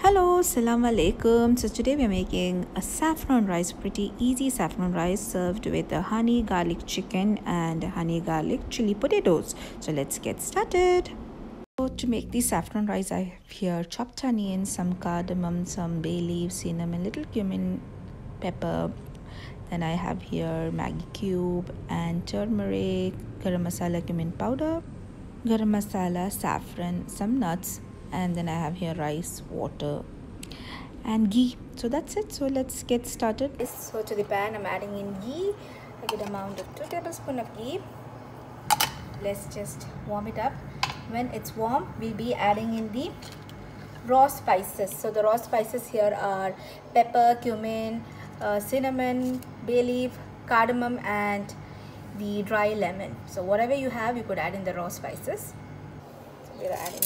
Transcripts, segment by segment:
Hello, Assalamu alaikum. So today we are making a saffron rice, pretty easy saffron rice served with a honey garlic chicken and honey garlic chili potatoes. So let's get started. So to make the saffron rice, I have here chopped onions, some cardamom, some bay leaves, cinnamon, little cumin, pepper. Then I have here Maggi cube and turmeric, garam masala, cumin powder, garam masala, saffron, some nuts, and then I have here rice, water, and ghee. So that's it. So let's get started. So to the pan, I'm adding in ghee, a good amount of 2 tablespoons of ghee. Let's just warm it up. When it's warm, we'll be adding in the raw spices. So the raw spices here are pepper, cumin, cinnamon, bay leaf, cardamom, and the dry lemon. So whatever you have, you could add in the raw spices. So we're adding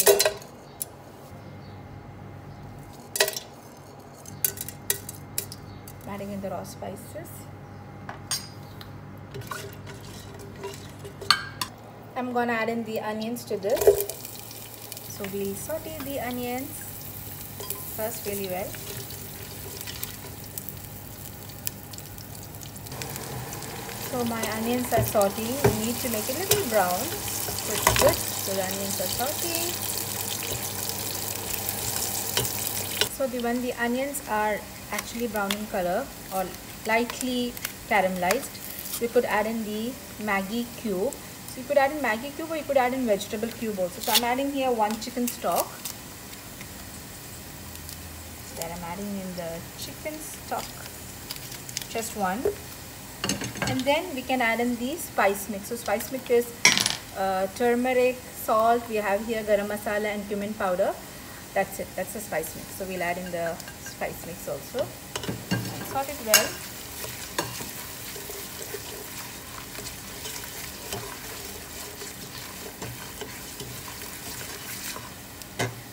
in the raw spices. I'm gonna add in the onions to this. So we'll saute the onions first really well. So my onions are sauteing. We need to make it a little brown. So it's good. So the onions are sauteing. So when the onions are actually brown in color or lightly caramelized, we could add in the Maggi cube. So you could add in Maggi cube or you could add in vegetable cube also. So I'm adding here 1 chicken stock. So then I'm adding in the chicken stock, just 1. And then we can add in the spice mix. So spice mix is turmeric, salt, we have here garam masala and cumin powder. That's it, that's the spice mix. So we'll add in the spice mix also and sort it well.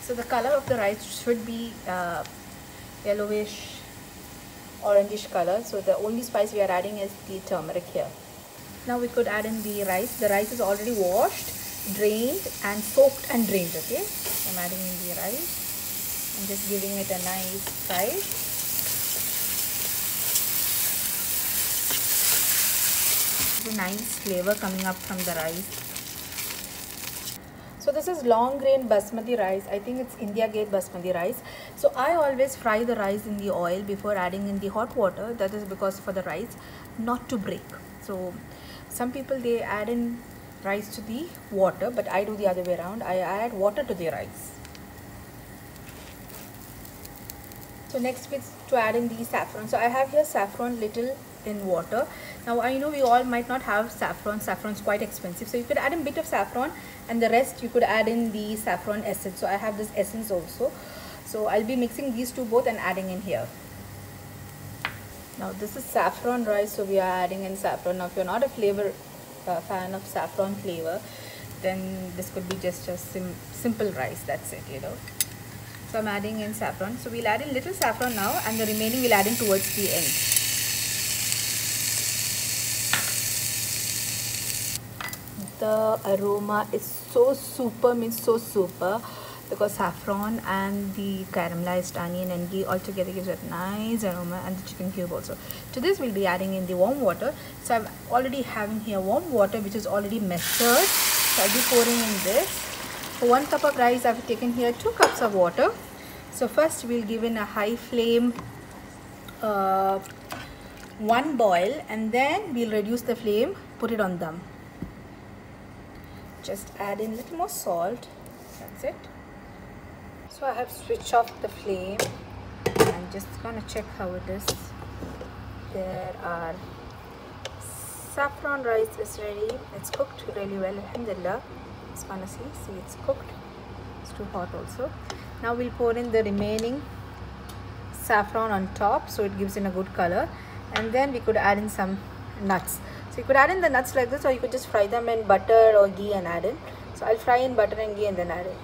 So the color of the rice should be yellowish, orangish color. So the only spice we are adding is the turmeric here. Now we could add in the rice. The rice is already washed, drained and soaked and drained. Okay, so I'm adding in the rice and just giving it a nice fry. There's a nice flavor coming up from the rice. So this is long grain basmati rice. I think it's India Gate basmati rice. So I always fry the rice in the oil before adding in the hot water. That is because for the rice not to break. So some people, they add in rice to the water, but I do the other way around. I add water to the rice. So next is to add in the saffron. So I have here saffron little in water. Now I know we all might not have saffron. Saffron is quite expensive, so you could add a bit of saffron and the rest you could add in the saffron essence. So I have this essence also. So I'll be mixing these two both and adding in here. Now this is saffron rice, so we are adding in saffron. Now if you're not a fan of saffron flavor, then this could be just a simple rice. That's it, you know. So I'm adding in saffron. So we'll add in little saffron now and the remaining we'll add in towards the end. The aroma is so super, means so super, because saffron and the caramelized onion and ghee all together gives a nice aroma, and the chicken cube also. To this we'll be adding in the warm water. So I'm already having here warm water which is already measured. So I'll be pouring in this. For 1 cup of rice I've taken here 2 cups of water. So first we'll give in a high flame 1 boil, and then we'll reduce the flame, put it on dum. Just add in a little more salt. That's it. So I have switched off the flame. I'm just gonna check how it is. There are saffron rice is ready. It's cooked really well, alhamdulillah. Just gonna see it's cooked. It's too hot also. Now we'll pour in the remaining saffron on top, so it gives in a good color, and then we could add in some nuts. So you could add in the nuts like this, or you could just fry them in butter or ghee and add in. So I'll fry in butter and ghee and then add it.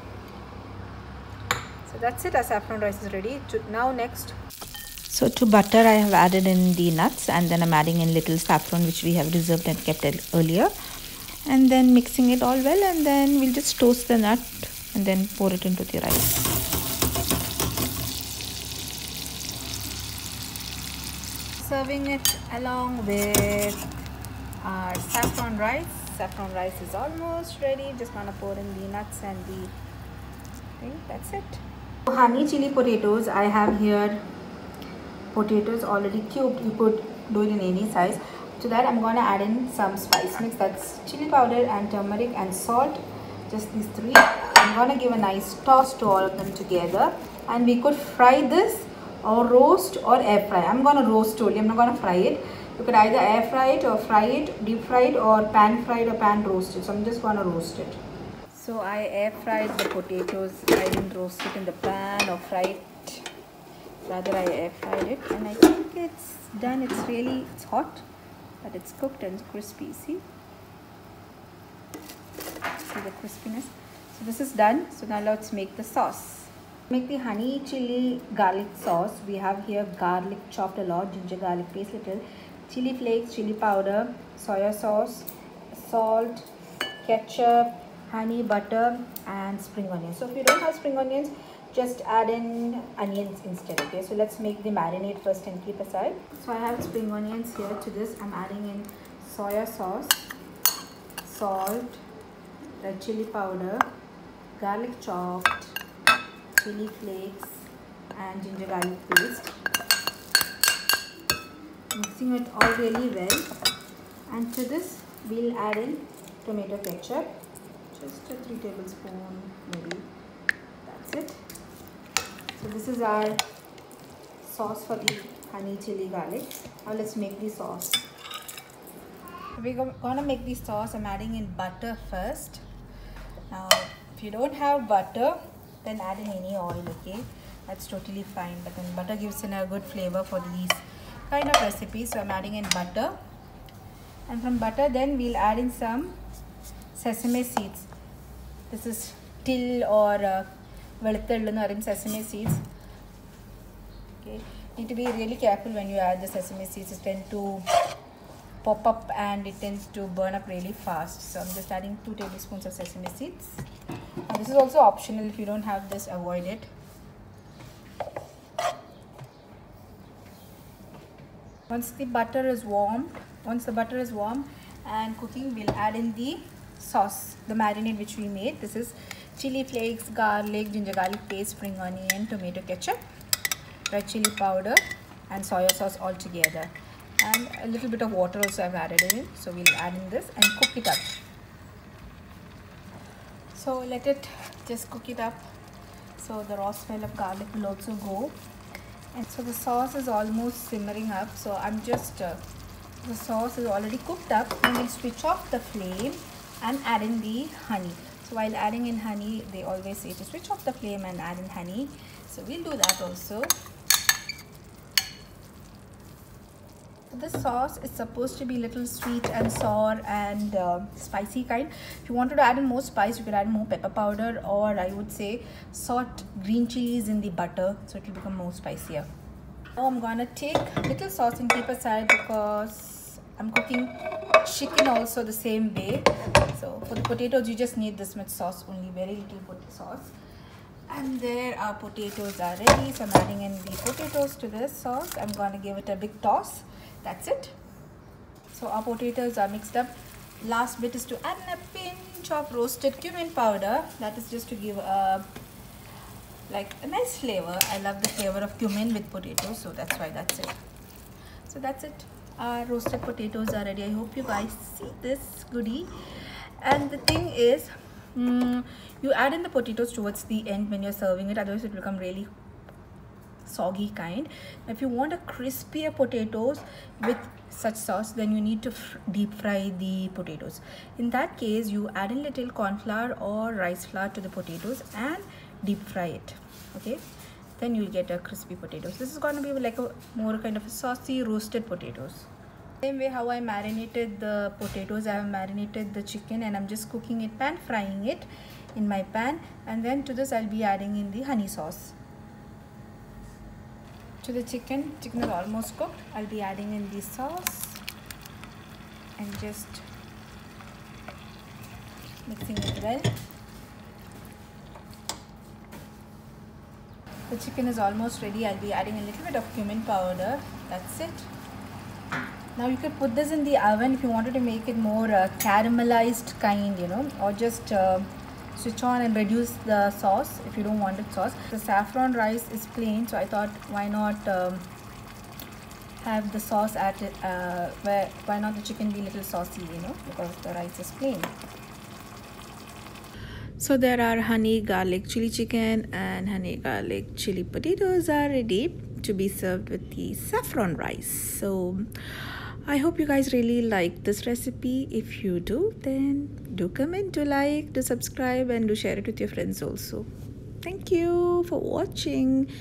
So that's it, our saffron rice is ready. Now next. So to butter I have added in the nuts, and then I'm adding in little saffron which we have reserved and kept earlier. And then mixing it all well, and then we'll just toast the nut and then pour it into the rice. serving it along with our saffron rice. Saffron rice is almost ready. Just gonna pour in the nuts and the thing. That's it. Honey chili potatoes. I have here potatoes already cubed. You could do it in any size. To that I'm gonna add in some spice mix. That's chili powder and turmeric and salt. Just these three. I'm gonna give a nice toss to all of them together. And we could fry this or roast or air fry. I'm gonna roast only. I'm not gonna fry it. You could either air fry it or fry it, deep fried or pan fried or pan roasted. So I'm just gonna roast it. So I air fried the potatoes. I didn't roast it in the pan or fry it. Rather I air fried it, and I think it's done. It's hot, but it's cooked and crispy. See the crispiness. So this is done. So now let's make the sauce. Make the honey chili garlic sauce. We have here garlic chopped a lot, ginger garlic paste little, chili flakes, chili powder, soya sauce, salt, ketchup, honey, butter and spring onions. So if you don't have spring onions, just add in onions instead. Okay, so let's make the marinade first and keep aside. So I have spring onions here. To this I'm adding in soya sauce, salt, red chili powder, garlic chopped, chili flakes and ginger garlic paste. Mixing it all really well, and to this we'll add in tomato ketchup, just a 3 tablespoons maybe. That's it. So this is our sauce for the honey chili garlic. Now let's make the sauce. We're gonna make the sauce. I'm adding in butter first. Now if you don't have butter, then add in any oil, okay? That's totally fine, but then butter gives in a good flavor for these kind of recipes. So I'm adding in butter, and from butter then we'll add in some sesame seeds. This is till or in sesame seeds. Okay, need to be really careful when you add the sesame seeds. It tends to pop up and it tends to burn up really fast. So I'm just adding 2 tablespoons of sesame seeds. Now this is also optional. If you don't have this, avoid it. Once the butter is warm and cooking, we'll add in the sauce, the marinade which we made. This is chili flakes, garlic, ginger garlic paste, spring onion, tomato ketchup, red chili powder and soya sauce all together. And a little bit of water also I've added in. So we'll add in this and cook it up. So let it just cook it up. So the raw smell of garlic will also go. And so the sauce is almost simmering up. So I'm just, the sauce is already cooked up. And we'll switch off the flame and add in the honey. So while adding in honey, they always say to switch off the flame and add in honey. So we'll do that also. This sauce is supposed to be little sweet and sour and spicy kind. If you wanted to add in more spice, you could add more pepper powder, or I would say salt green chilies in the butter, so it will become more spicier. Now I'm gonna take little sauce and keep aside because I'm cooking chicken also the same way. So for the potatoes, you just need this much sauce only, very little sauce. And there our potatoes are ready. So I'm adding in the potatoes to this sauce. I'm gonna give it a big toss. That's it. So our potatoes are mixed up. Last bit is to add in a pinch of roasted cumin powder. That is just to give a nice flavor. I love the flavor of cumin with potatoes, so that's why that's it. So that's it. Our roasted potatoes are ready. I hope you guys see this goodie. And the thing is, you add in the potatoes towards the end when you're serving it, otherwise it will become really soggy kind. If you want a crispier potatoes with such sauce, then you need to deep fry the potatoes. In that case, you add in little corn flour or rice flour to the potatoes and deep fry it. Okay, then you'll get a crispy potatoes. This is going to be like a more kind of a saucy roasted potatoes. Same way how I marinated the potatoes, I have marinated the chicken and I'm just cooking it, pan frying it in my pan, and then to this I'll be adding in the honey sauce. To the chicken is almost cooked. I'll be adding in the sauce and just mixing it well. The chicken is almost ready. I'll be adding a little bit of cumin powder. That's it. Now you could put this in the oven if you wanted to make it more caramelized kind, you know, or just switch on and reduce the sauce if you don't want it sauce. The saffron rice is plain, so I thought why not have the sauce at it, why not the chicken be a little saucy, you know, because the rice is plain. So there are honey garlic chili chicken and honey garlic chili potatoes are ready to be served with the saffron rice. So I hope you guys really like this recipe. If you do, then do comment, do like, do subscribe, and do share it with your friends also. Thank you for watching.